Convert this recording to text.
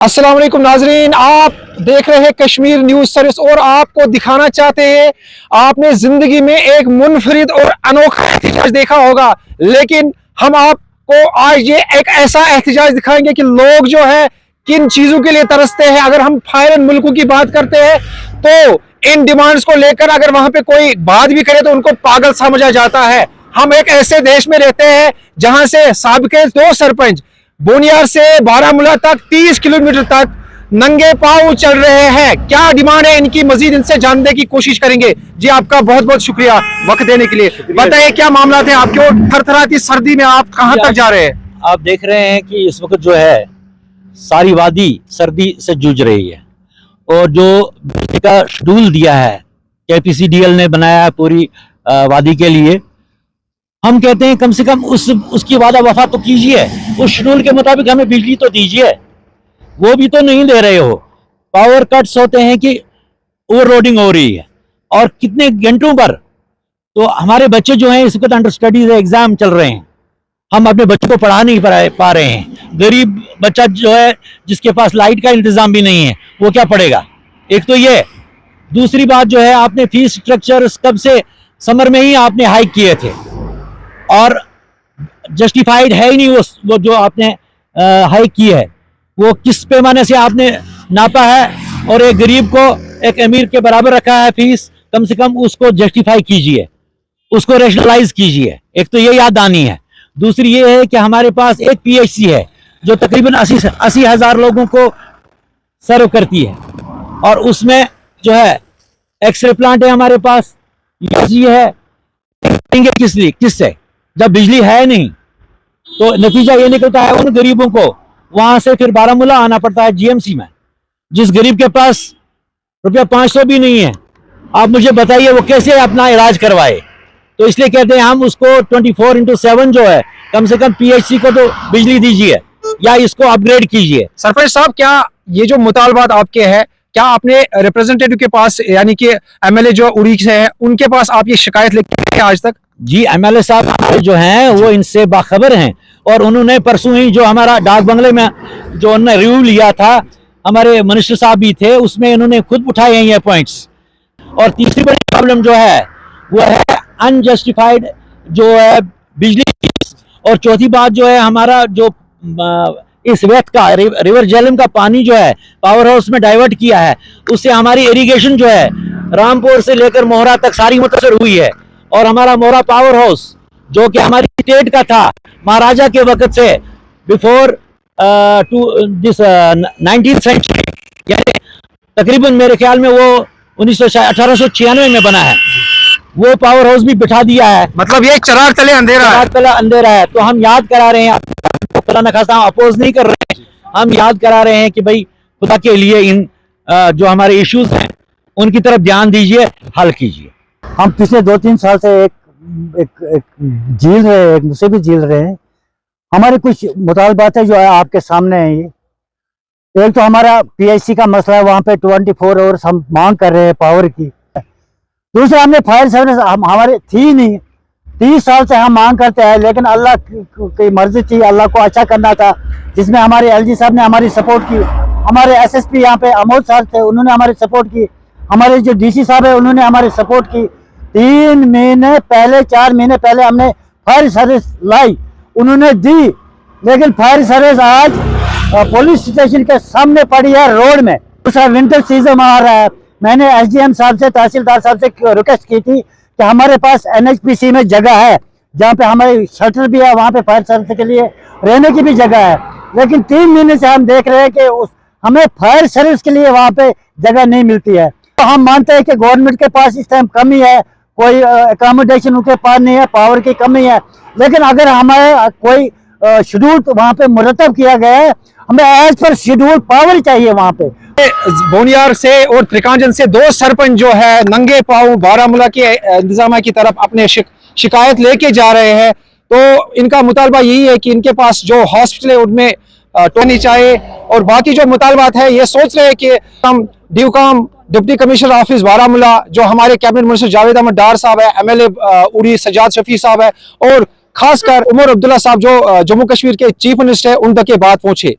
अस्सलाम वालेकुम नाजरीन, आप देख रहे हैं कश्मीर न्यूज सर्विस और आपको दिखाना चाहते हैं। आपने जिंदगी में एक मुनफरिद और अनोखा एहतिजाज देखा होगा, लेकिन हम आपको आज ये एक ऐसा एहतिजाज दिखाएंगे कि लोग जो है किन चीजों के लिए तरसते हैं। अगर हम फॉरेन मुल्कों की बात करते हैं तो इन डिमांड्स को लेकर अगर वहां पे कोई बात भी करे तो उनको पागल समझा जाता है। हम एक ऐसे देश में रहते हैं जहां से साबिके 2 सरपंच बोनियार से बारामूला तक 30 किलोमीटर तक नंगे पांव चल रहे हैं। क्या डिमांड है इनकी, मजीद इनसे जानने की कोशिश करेंगे। जी आपका बहुत बहुत शुक्रिया वक्त देने के लिए। बताइए क्या मामला थे आपके, और थरथराती सर्दी में आप कहां तक जा रहे हैं? आप देख रहे हैं कि इस वक्त जो है सारी वादी सर्दी से जूझ रही है, और जो बिजली का शेड्यूल दिया है KPCDL ने बनाया है पूरी वादी के लिए, हम कहते हैं कम से कम उसकी वादा वफा तो कीजिए, उस शेड्यूल के मुताबिक हमें बिजली तो दीजिए। वो भी तो नहीं दे रहे हो। पावर कट्स होते हैं कि ओवरलोडिंग हो रही है, और कितने घंटों पर। तो हमारे बच्चे जो हैं इस वक्त अंडर स्टडीज एग्जाम चल रहे हैं, हम अपने बच्चों को पढ़ा नहीं पा रहे हैं। गरीब बच्चा जो है जिसके पास लाइट का इंतजाम भी नहीं है, वो क्या पढ़ेगा? एक तो ये। दूसरी बात जो है, आपने फीस स्ट्रक्चर कब से समर में ही आपने हाइक किए थे, और जस्टिफाइड है ही नहीं वो जो आपने हाइक की है। वो किस पैमाने से आपने नापा है, और एक गरीब को एक अमीर के बराबर रखा है फीस। कम से कम उसको जस्टिफाई कीजिए, उसको रैशनलाइज कीजिए। एक तो ये याद आनी है। दूसरी ये है कि हमारे पास एक PHC है जो तकरीबन 80,000 लोगों को सर्व करती है, और उसमें जो है एक्सरे प्लांट है हमारे पास, ये है। किससे जब बिजली है नहीं? तो नतीजा ये निकलता है उन गरीबों को वहां से फिर बारामूला आना पड़ता है GMC में। जिस गरीब के पास रुपया 500 भी नहीं है, आप मुझे बताइए वो कैसे अपना इलाज करवाए? तो इसलिए कहते हैं हम उसको 24/7 जो है, कम से कम PHC को तो बिजली दीजिए या इसको अपग्रेड कीजिए। सरपंच साहब, क्या ये जो मुतालबात आपके हैं, क्या आपने रिप्रेजेंटेटिव के पास यानी कि MLA जो उड़ी से है उनके पास आप ये शिकायत लेके गए आज तक? जी, MLA साहब जो हैं वो इनसे बाखबर हैं, और उन्होंने परसों ही जो हमारा डाक बंगले में जो उन्होंने रिव्यू लिया था, हमारे मिनिस्टर साहब भी थे, उसमें इन्होंने खुद उठाए हैं ये पॉइंट्स। और तीसरी बड़ी प्रॉब्लम जो है वो है अनजस्टिफाइड जो है बिजली। और चौथी बात जो है, हमारा जो इस वेट का रिवर झेलम का पानी जो है पावर हाउस में डाइवर्ट किया है, उससे हमारी इरिगेशन जो है रामपुर से लेकर मोहरा तक सारी मुतासर हुई है। और हमारा मोहरा पावर हाउस जो कि हमारी स्टेट का था महाराजा के वक्त से, बिफोर दिस 19th सेंचुरी, यानी तकरीबन मेरे ख्याल में वो 1896 में बना है। वो पावर हाउस भी बिठा दिया है। मतलब ये चिराग तले अंधेरा है। चिराग तले अंधेरा है। तो हम याद करा रहे हैं, खुदा न खास्ता हम अपोज नहीं कर रहे हैं, हम याद करा रहे हैं कि भाई खुदा के लिए इन जो हमारे इश्यूज हैं उनकी तरफ ध्यान दीजिए, हल कीजिए। हम पिछले 2-3 साल से एक झील रहे हैं, एक मुसीबत झील रहे हैं। हमारी कुछ मुतालबातें जो है आपके सामने है। ये एक तो हमारा PHC का मसला है, वहाँ पे 24 आवर्स हम मांग कर रहे हैं पावर की। दूसरा, हमने फायर सर्विस हमारे थी नहीं, 30 साल से हम मांग करते हैं, लेकिन अल्लाह की मर्जी थी, अल्लाह को अच्छा करना था, जिसमें हमारे LG साहब ने हमारी सपोर्ट की, हमारे SSP यहाँ पे अमोद साहब थे, उन्होंने हमारी सपोर्ट की, हमारे जो DC साहब है उन्होंने हमारी सपोर्ट की। 3 महीने पहले, 4 महीने पहले हमने फायर सर्विस लाई, उन्होंने दी, लेकिन फायर सर्विस आज पुलिस स्टेशन के सामने पड़ी है रोड में। दूसरा, विंटर सीजन आ रहा है। मैंने SDM साहब से, तहसीलदार साहब से रिक्वेस्ट की थी कि हमारे पास NHPC में जगह है जहाँ पे हमारे शटर भी है, वहाँ पे फायर सर्विस के लिए रहने की भी जगह है, लेकिन 3 महीने से हम देख रहे हैं कि हमें फायर सर्विस के लिए वहाँ पे जगह नहीं मिलती है। तो हम मानते हैं कि गवर्नमेंट के पास इस टाइम कमी है, कोई अकोमोडेशन उनके पास नहीं है, पावर की कमी है, लेकिन अगर हमारे कोई शेड्यूल वहाँ पे मुरतब किया गया है, हमें एज पर शेड्यूल पावर चाहिए वहाँ पे। बोनियार से और त्रिकांजन से 2 सरपंच जो है नंगे पांव बारामूला के इंतजाम की तरफ अपने शिकायत लेके जा रहे हैं। तो इनका मुतालबा यही है कि इनके पास जो हॉस्पिटल है उनमें टोनी चाहिए, और बाकी जो मुतालबात है ये सोच रहे हैं कि हम ड्यूकाम डिप्टी कमिश्नर ऑफिस बारामूला जो हमारे कैबिनेट मिनिस्टर जावेद अहमद डार साहब है, MLA उड़ी सजाद शफी साहब है, और खासकर उमर अब्दुल्ला साहब जो जम्मू कश्मीर के चीफ मिनिस्टर है, उन तक ये बात पहुंचे।